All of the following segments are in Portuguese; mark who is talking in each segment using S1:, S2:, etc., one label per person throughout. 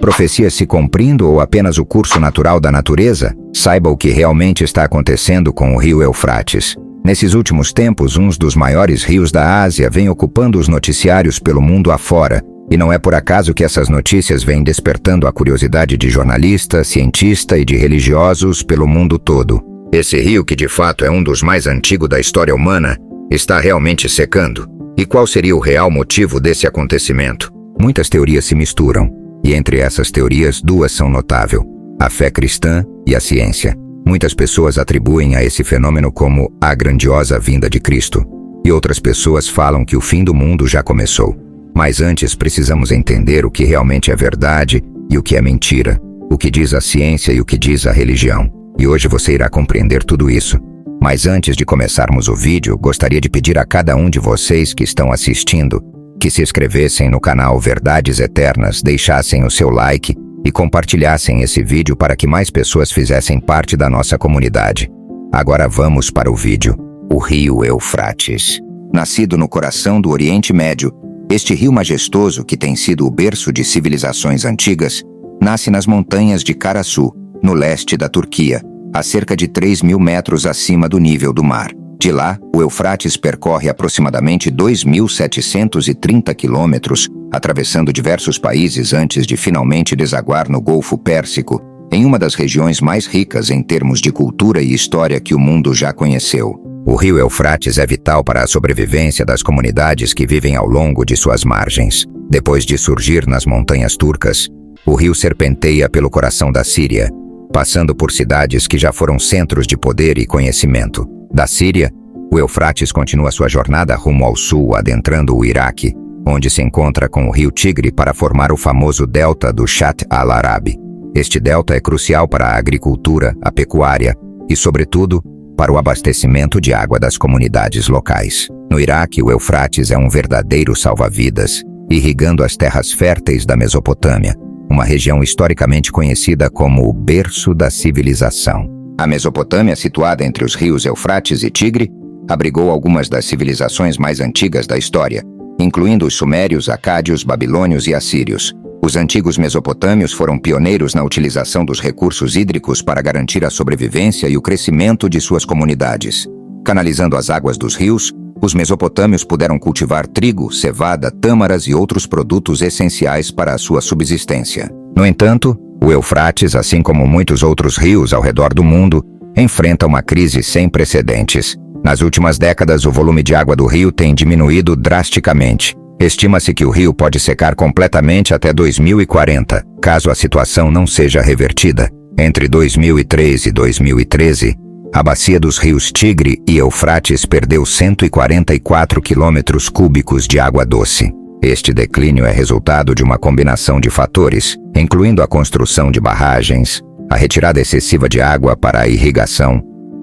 S1: Profecia se cumprindo ou apenas o curso natural da natureza? Saiba o que realmente está acontecendo com o rio Eufrates. Nesses últimos tempos, um dos maiores rios da Ásia vem ocupando os noticiários pelo mundo afora. E não é por acaso que essas notícias vêm despertando a curiosidade de jornalistas, cientistas e de religiosos pelo mundo todo. Esse rio, que de fato é um dos mais antigos da história humana, está realmente secando. E qual seria o real motivo desse acontecimento? Muitas teorias se misturam, e entre essas teorias, duas são notáveis: a fé cristã e a ciência. Muitas pessoas atribuem a esse fenômeno como a grandiosa vinda de Cristo, e outras pessoas falam que o fim do mundo já começou. Mas antes precisamos entender o que realmente é verdade e o que é mentira, o que diz a ciência e o que diz a religião. E hoje você irá compreender tudo isso. Mas antes de começarmos o vídeo, gostaria de pedir a cada um de vocês que estão assistindo que se inscrevessem no canal Verdades Eternas, deixassem o seu like e compartilhassem esse vídeo para que mais pessoas fizessem parte da nossa comunidade. Agora vamos para o vídeo. O rio Eufrates. Nascido no coração do Oriente Médio, este rio majestoso, que tem sido o berço de civilizações antigas, nasce nas montanhas de Karasu, no leste da Turquia, a cerca de 3.000 metros acima do nível do mar. De lá, o Eufrates percorre aproximadamente 2.730 quilômetros, atravessando diversos países antes de finalmente desaguar no Golfo Pérsico, em uma das regiões mais ricas em termos de cultura e história que o mundo já conheceu. O rio Eufrates é vital para a sobrevivência das comunidades que vivem ao longo de suas margens. Depois de surgir nas montanhas turcas, o rio serpenteia pelo coração da Síria, passando por cidades que já foram centros de poder e conhecimento. Da Síria, o Eufrates continua sua jornada rumo ao sul, adentrando o Iraque, onde se encontra com o rio Tigre para formar o famoso delta do Shatt al-Arab. Este delta é crucial para a agricultura, a pecuária e, sobretudo, para o abastecimento de água das comunidades locais. No Iraque, o Eufrates é um verdadeiro salva-vidas, irrigando as terras férteis da Mesopotâmia, uma região historicamente conhecida como o berço da civilização. A Mesopotâmia, situada entre os rios Eufrates e Tigre, abrigou algumas das civilizações mais antigas da história, incluindo os sumérios, acádios, babilônios e assírios. Os antigos mesopotâmios foram pioneiros na utilização dos recursos hídricos para garantir a sobrevivência e o crescimento de suas comunidades. Canalizando as águas dos rios, os mesopotâmios puderam cultivar trigo, cevada, tâmaras e outros produtos essenciais para a sua subsistência. No entanto, o Eufrates, assim como muitos outros rios ao redor do mundo, enfrenta uma crise sem precedentes. Nas últimas décadas, o volume de água do rio tem diminuído drasticamente. Estima-se que o rio pode secar completamente até 2040, caso a situação não seja revertida. Entre 2003 e 2013, a bacia dos rios Tigre e Eufrates perdeu 144 quilômetros cúbicos de água doce. Este declínio é resultado de uma combinação de fatores, incluindo a construção de barragens, a retirada excessiva de água para a irrigação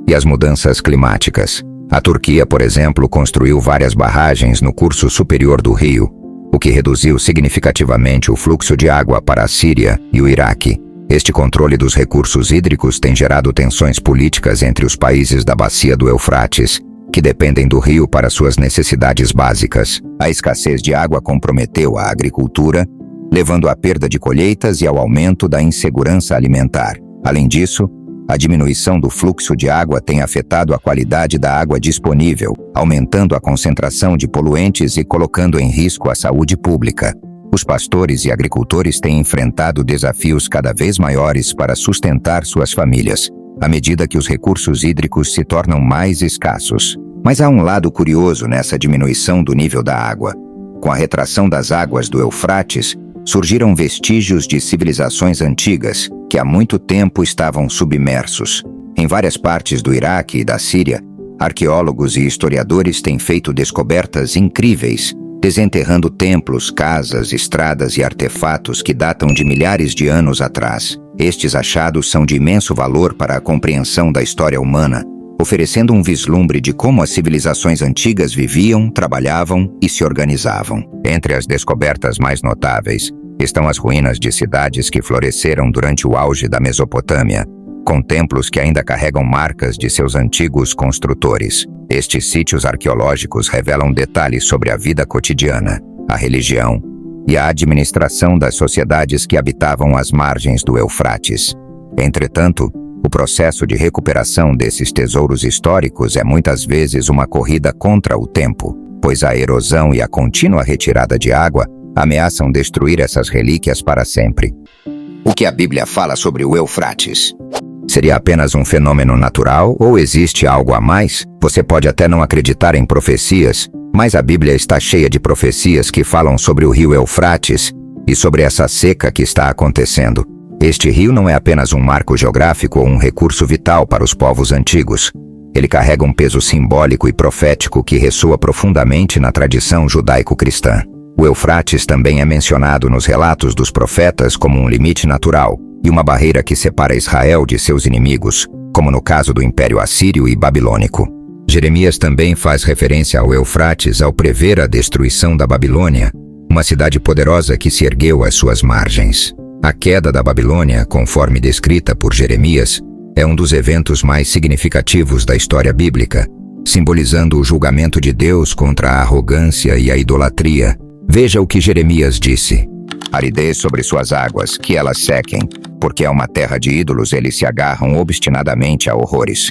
S1: e as mudanças climáticas. A Turquia, por exemplo, construiu várias barragens no curso superior do rio, o que reduziu significativamente o fluxo de água para a Síria e o Iraque. Este controle dos recursos hídricos tem gerado tensões políticas entre os países da bacia do Eufrates, que dependem do rio para suas necessidades básicas. A escassez de água comprometeu a agricultura, levando à perda de colheitas e ao aumento da insegurança alimentar. Além disso, a diminuição do fluxo de água tem afetado a qualidade da água disponível, aumentando a concentração de poluentes e colocando em risco a saúde pública. Os pastores e agricultores têm enfrentado desafios cada vez maiores para sustentar suas famílias, à medida que os recursos hídricos se tornam mais escassos. Mas há um lado curioso nessa diminuição do nível da água. Com a retração das águas do Eufrates, surgiram vestígios de civilizações antigas que há muito tempo estavam submersos. Em várias partes do Iraque e da Síria, arqueólogos e historiadores têm feito descobertas incríveis, desenterrando templos, casas, estradas e artefatos que datam de milhares de anos atrás. Estes achados são de imenso valor para a compreensão da história humana, oferecendo um vislumbre de como as civilizações antigas viviam, trabalhavam e se organizavam. Entre as descobertas mais notáveis estão as ruínas de cidades que floresceram durante o auge da Mesopotâmia, com templos que ainda carregam marcas de seus antigos construtores. Estes sítios arqueológicos revelam detalhes sobre a vida cotidiana, a religião e a administração das sociedades que habitavam as margens do Eufrates. Entretanto, o processo de recuperação desses tesouros históricos é muitas vezes uma corrida contra o tempo, pois a erosão e a contínua retirada de água ameaçam destruir essas relíquias para sempre. O que a Bíblia fala sobre o Eufrates? Seria apenas um fenômeno natural ou existe algo a mais? Você pode até não acreditar em profecias, mas a Bíblia está cheia de profecias que falam sobre o rio Eufrates e sobre essa seca que está acontecendo. Este rio não é apenas um marco geográfico ou um recurso vital para os povos antigos. Ele carrega um peso simbólico e profético que ressoa profundamente na tradição judaico-cristã. O Eufrates também é mencionado nos relatos dos profetas como um limite natural e uma barreira que separa Israel de seus inimigos, como no caso do Império Assírio e Babilônico. Jeremias também faz referência ao Eufrates ao prever a destruição da Babilônia, uma cidade poderosa que se ergueu às suas margens. A queda da Babilônia, conforme descrita por Jeremias, é um dos eventos mais significativos da história bíblica, simbolizando o julgamento de Deus contra a arrogância e a idolatria. Veja o que Jeremias disse: aridez sobre suas águas, que elas sequem, porque é uma terra de ídolos, eles se agarram obstinadamente a horrores.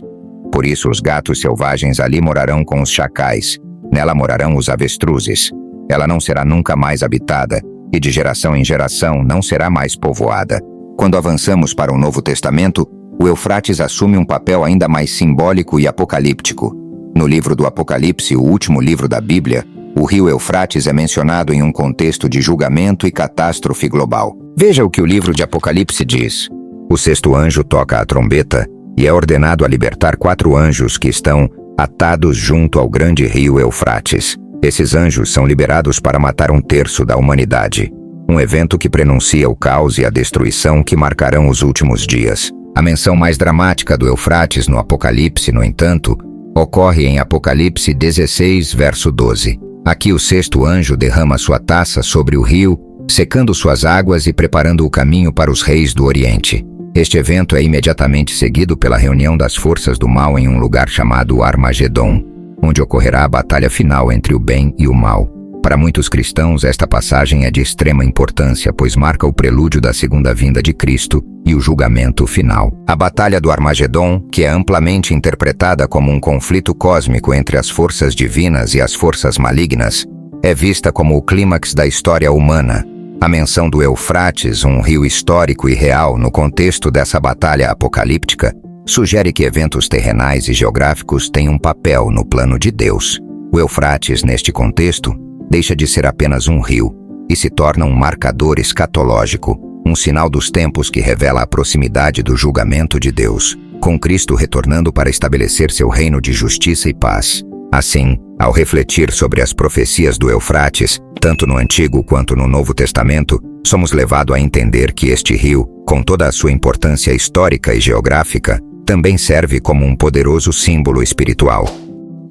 S1: Por isso os gatos selvagens ali morarão com os chacais, nela morarão os avestruzes. Ela não será nunca mais habitada, e de geração em geração não será mais povoada. Quando avançamos para o Novo Testamento, o Eufrates assume um papel ainda mais simbólico e apocalíptico. No livro do Apocalipse, o último livro da Bíblia, o rio Eufrates é mencionado em um contexto de julgamento e catástrofe global. Veja o que o livro de Apocalipse diz. O sexto anjo toca a trombeta e é ordenado a libertar 4 anjos que estão atados junto ao grande rio Eufrates. Esses anjos são liberados para matar 1/3 da humanidade, um evento que prenuncia o caos e a destruição que marcarão os últimos dias. A menção mais dramática do Eufrates no Apocalipse, no entanto, ocorre em Apocalipse 16, verso 12. Aqui o sexto anjo derrama sua taça sobre o rio, secando suas águas e preparando o caminho para os reis do Oriente. Este evento é imediatamente seguido pela reunião das forças do mal em um lugar chamado Armagedon, onde ocorrerá a batalha final entre o bem e o mal. Para muitos cristãos, esta passagem é de extrema importância, pois marca o prelúdio da segunda vinda de Cristo e o julgamento final. A Batalha do Armagedon, que é amplamente interpretada como um conflito cósmico entre as forças divinas e as forças malignas, é vista como o clímax da história humana. A menção do Eufrates, um rio histórico e real no contexto dessa batalha apocalíptica, sugere que eventos terrenais e geográficos têm um papel no plano de Deus. O Eufrates, neste contexto, deixa de ser apenas um rio e se torna um marcador escatológico, um sinal dos tempos que revela a proximidade do julgamento de Deus, com Cristo retornando para estabelecer seu reino de justiça e paz. Assim, ao refletir sobre as profecias do Eufrates, tanto no Antigo quanto no Novo Testamento, somos levados a entender que este rio, com toda a sua importância histórica e geográfica, também serve como um poderoso símbolo espiritual.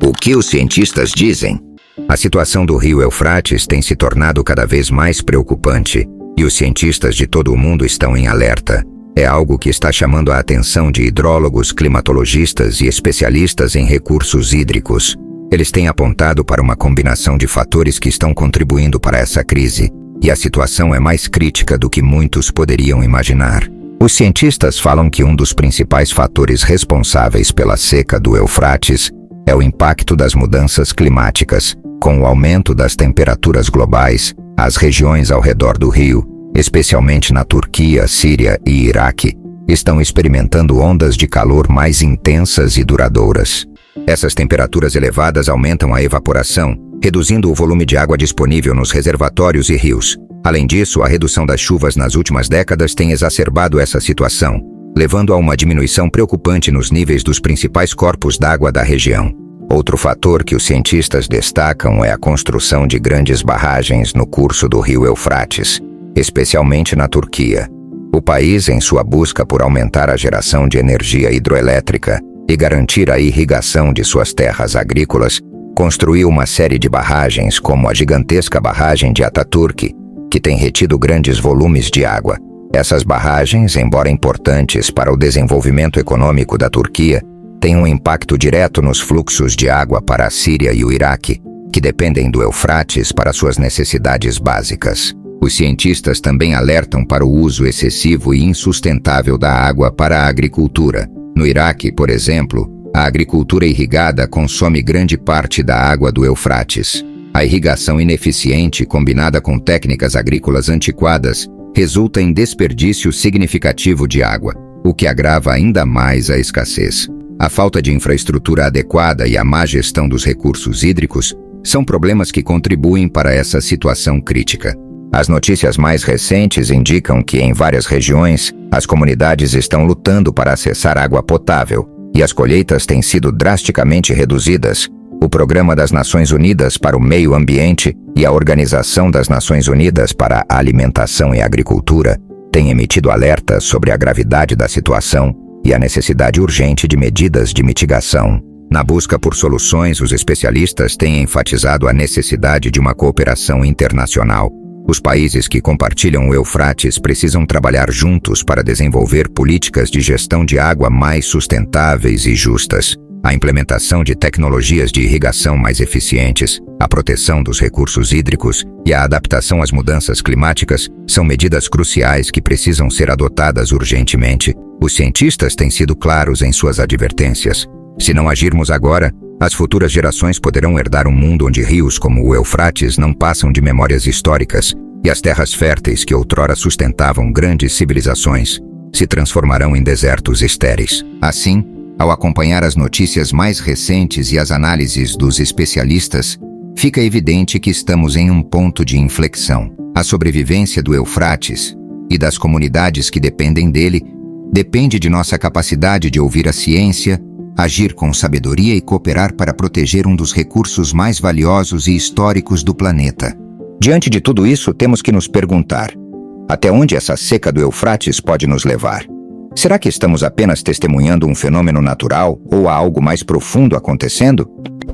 S1: O que os cientistas dizem? A situação do rio Eufrates tem se tornado cada vez mais preocupante, e os cientistas de todo o mundo estão em alerta. É algo que está chamando a atenção de hidrólogos, climatologistas e especialistas em recursos hídricos. Eles têm apontado para uma combinação de fatores que estão contribuindo para essa crise, e a situação é mais crítica do que muitos poderiam imaginar. Os cientistas falam que um dos principais fatores responsáveis pela seca do Eufrates é o impacto das mudanças climáticas. Com o aumento das temperaturas globais, as regiões ao redor do rio, especialmente na Turquia, Síria e Iraque, estão experimentando ondas de calor mais intensas e duradouras. Essas temperaturas elevadas aumentam a evaporação, reduzindo o volume de água disponível nos reservatórios e rios. Além disso, a redução das chuvas nas últimas décadas tem exacerbado essa situação, levando a uma diminuição preocupante nos níveis dos principais corpos d'água da região. Outro fator que os cientistas destacam é a construção de grandes barragens no curso do rio Eufrates, especialmente na Turquia. O país, em sua busca por aumentar a geração de energia hidroelétrica e garantir a irrigação de suas terras agrícolas, construiu uma série de barragens como a gigantesca barragem de Ataturk, que tem retido grandes volumes de água. Essas barragens, embora importantes para o desenvolvimento econômico da Turquia, têm um impacto direto nos fluxos de água para a Síria e o Iraque, que dependem do Eufrates para suas necessidades básicas. Os cientistas também alertam para o uso excessivo e insustentável da água para a agricultura. No Iraque, por exemplo, a agricultura irrigada consome grande parte da água do Eufrates. A irrigação ineficiente, combinada com técnicas agrícolas antiquadas, resulta em desperdício significativo de água, o que agrava ainda mais a escassez. A falta de infraestrutura adequada e a má gestão dos recursos hídricos são problemas que contribuem para essa situação crítica. As notícias mais recentes indicam que, em várias regiões, as comunidades estão lutando para acessar água potável e as colheitas têm sido drasticamente reduzidas. O Programa das Nações Unidas para o Meio Ambiente e a Organização das Nações Unidas para a Alimentação e Agricultura têm emitido alertas sobre a gravidade da situação e a necessidade urgente de medidas de mitigação. Na busca por soluções, os especialistas têm enfatizado a necessidade de uma cooperação internacional. Os países que compartilham o Eufrates precisam trabalhar juntos para desenvolver políticas de gestão de água mais sustentáveis e justas. A implementação de tecnologias de irrigação mais eficientes, a proteção dos recursos hídricos e a adaptação às mudanças climáticas são medidas cruciais que precisam ser adotadas urgentemente. Os cientistas têm sido claros em suas advertências. Se não agirmos agora, as futuras gerações poderão herdar um mundo onde rios como o Eufrates não passam de memórias históricas e as terras férteis que outrora sustentavam grandes civilizações se transformarão em desertos estéreis. Assim, ao acompanhar as notícias mais recentes e as análises dos especialistas, fica evidente que estamos em um ponto de inflexão. A sobrevivência do Eufrates e das comunidades que dependem dele depende de nossa capacidade de ouvir a ciência, agir com sabedoria e cooperar para proteger um dos recursos mais valiosos e históricos do planeta. Diante de tudo isso, temos que nos perguntar: até onde essa seca do Eufrates pode nos levar? Será que estamos apenas testemunhando um fenômeno natural ou há algo mais profundo acontecendo?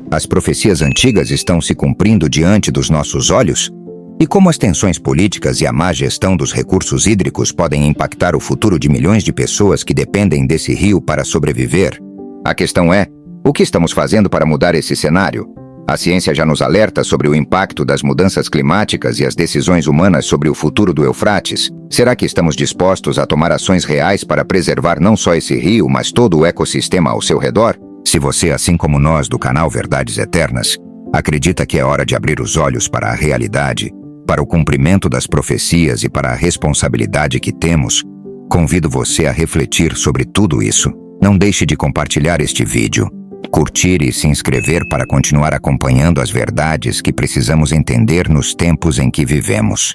S1: As profecias antigas estão se cumprindo diante dos nossos olhos? E como as tensões políticas e a má gestão dos recursos hídricos podem impactar o futuro de milhões de pessoas que dependem desse rio para sobreviver? A questão é, o que estamos fazendo para mudar esse cenário? A ciência já nos alerta sobre o impacto das mudanças climáticas e as decisões humanas sobre o futuro do Eufrates. Será que estamos dispostos a tomar ações reais para preservar não só esse rio, mas todo o ecossistema ao seu redor? Se você, assim como nós do canal Verdades Eternas, acredita que é hora de abrir os olhos para a realidade, para o cumprimento das profecias e para a responsabilidade que temos, convido você a refletir sobre tudo isso. Não deixe de compartilhar este vídeo, curtir e se inscrever para continuar acompanhando as verdades que precisamos entender nos tempos em que vivemos.